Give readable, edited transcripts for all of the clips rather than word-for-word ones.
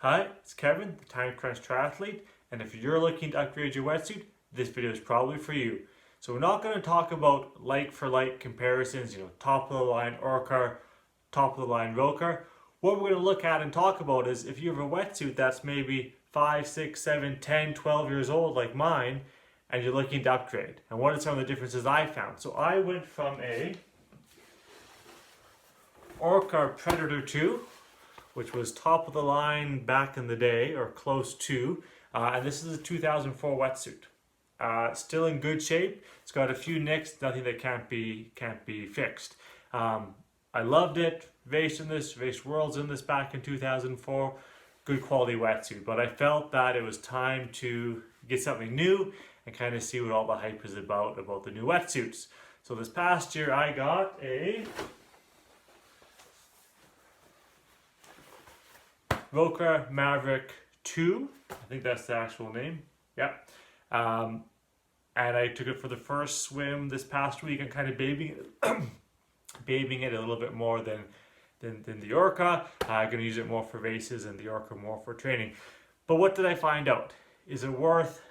Hi, it's Kevin, the Time Crunched Triathlete, and if you're looking to upgrade your wetsuit, this video is probably for you. So we're not going to talk about like-for-like comparisons, top of the line Orca, top of the line Roka. What we're going to look at and talk about is if you have a wetsuit that's maybe 5, 6, 7, 10, 12 years old like mine, and you're looking to upgrade. And what are some of the differences I found? So I went from a Orca Predator 2, which was top of the line back in the day, or close to, and this is a 2004 wetsuit. Still in good shape. It's got a few nicks, nothing that can't be fixed. I loved it. Raced Worlds in this back in 2004. Good quality wetsuit, but I felt that it was time to get something new and kind of see what all the hype is about the new wetsuits. So this past year I got a Roka Maverick 2, I think that's the actual name, yeah. And I took it for the first swim this past week and kind of babying it a little bit more than the Orca. I'm going to use it more for races and the Orca more for training. But what did I find out? Is it worth,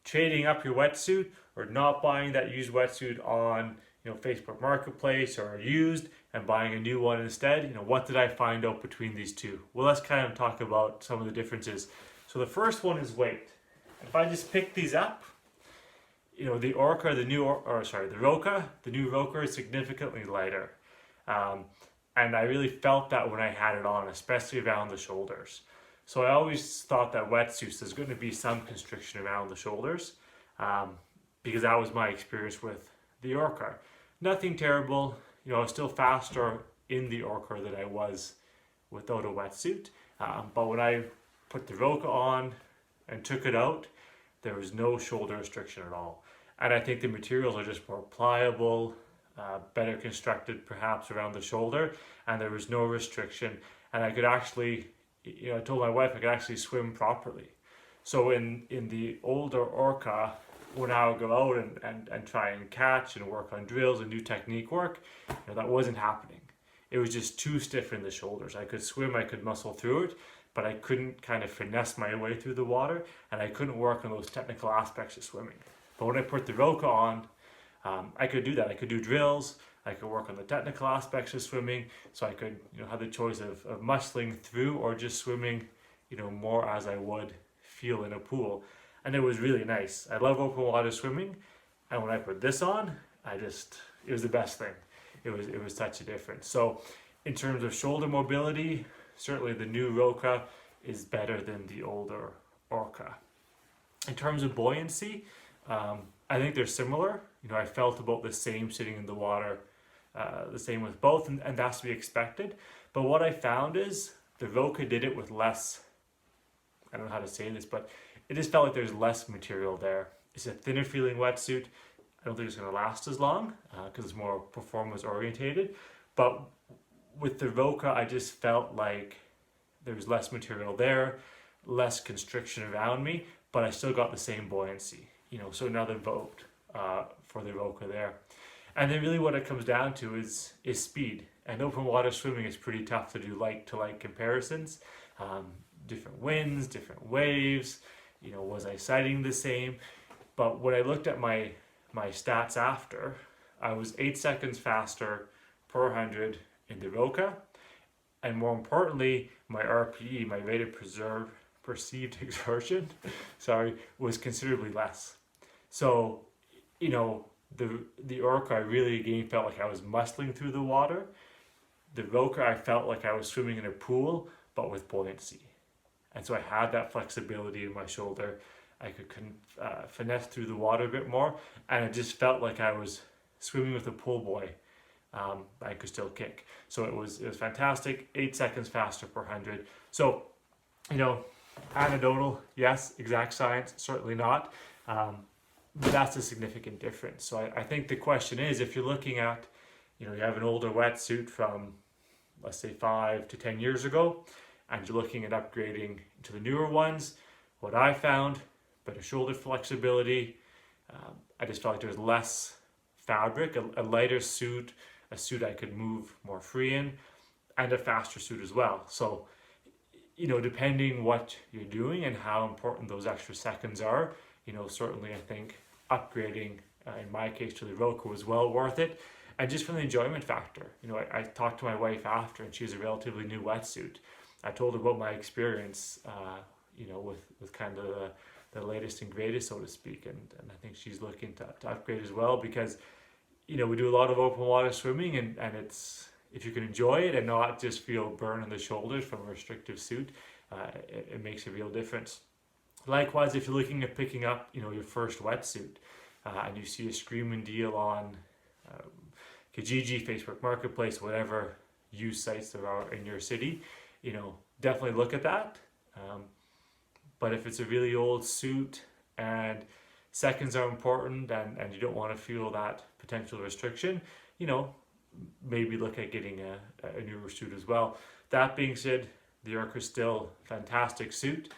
trading up your wetsuit or not buying that used wetsuit on Facebook Marketplace or used and buying a new one instead? What did I find out between these two? Well, let's kind of talk about some of the differences. So the first one is weight. If I just pick these up, the Orca, the new Roka is significantly lighter. And I really felt that when I had it on, especially around the shoulders. So I always thought that wetsuits, there's going to be some constriction around the shoulders, because that was my experience with the Orca. Nothing terrible, I was still faster in the Orca than I was without a wetsuit. But when I put the Roka on and took it out, there was no shoulder restriction at all. And I think the materials are just more pliable, better constructed perhaps around the shoulder, and there was no restriction. And I could actually, I told my wife I could actually swim properly. So in the older Orca, when I would go out and try and catch and work on drills and do technique work, that wasn't happening. It was just too stiff in the shoulders. I could swim, I could muscle through it, but I couldn't kind of finesse my way through the water, and I couldn't work on those technical aspects of swimming. But when I put the Roka on, I could do that. I could do drills, I could work on the technical aspects of swimming, so I could have the choice of muscling through or just swimming more as I would feel in a pool. And it was really nice. I love open water swimming, and when I put this on, it was the best thing. It was such a difference. So in terms of shoulder mobility, certainly the new Roka is better than the older Orca. In terms of buoyancy, I think they're similar. I felt about the same sitting in the water, the same with both, and that's to be expected. But what I found is the Roka did it with less, I don't know how to say this, but it just felt like there's less material there. It's a thinner feeling wetsuit. I don't think it's going to last as long because it's more performance orientated. But with the Roka, I just felt like there was less material there, less constriction around me, but I still got the same buoyancy. So another vote for the Roka there. And then really what it comes down to is speed. And open water swimming is pretty tough to do like-to-like comparisons. Different winds, different waves. Was I sighting the same? But when I looked at my stats after, I was 8 seconds faster per 100 in the Roka, and more importantly, my RPE, my rate of perceived exertion, was considerably less. So, the Orca, I really again felt like I was muscling through the water. The Roka, I felt like I was swimming in a pool, but with buoyancy. And so I had that flexibility in my shoulder. I could finesse through the water a bit more, and it just felt like I was swimming with a pool boy. I could still kick. So it was fantastic. 8 seconds faster per 100. So, anecdotal, yes. Exact science, certainly not. But that's a significant difference. So I think the question is, if you're looking at, you have an older wetsuit from, let's say 5 to 10 years ago, and you're looking at upgrading to the newer ones, what I found, better shoulder flexibility. I just felt like there was less fabric, a lighter suit, a suit I could move more free in, and a faster suit as well. So you know, depending what you're doing and how important those extra seconds are, you know, certainly I think upgrading, in my case, to the Roka was well worth it. And just from the enjoyment factor, you know, I talked to my wife after, and she has a relatively new wetsuit. I told her about my experience, you know, with kind of the latest and greatest, so to speak, and I think she's looking to upgrade as well, because, you know, we do a lot of open water swimming, and it's, if you can enjoy it and not just feel burn on the shoulders from a restrictive suit, it makes a real difference. Likewise, if you're looking at picking up, you know, your first wetsuit, and you see a screaming deal on Kijiji, Facebook Marketplace, whatever used sites there are in your city, you know, definitely look at that. But if it's a really old suit and seconds are important, and you don't want to feel that potential restriction, you know, maybe look at getting a newer suit as well. That being said, the Orca is still a fantastic suit.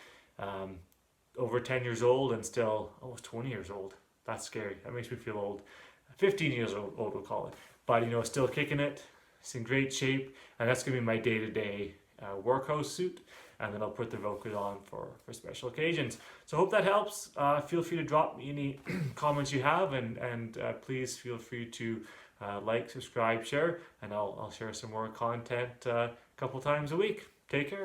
Over 10 years old and still almost 20 years old. That's scary. That makes me feel old. 15 years old, we'll call it. But, you know, still kicking it. It's in great shape. And that's going to be my day-to-day workhouse suit. And then I'll put the Roka on for special occasions. So I hope that helps. Feel free to drop me any comments you have. And please feel free to like, subscribe, share. And I'll share some more content a couple times a week. Take care.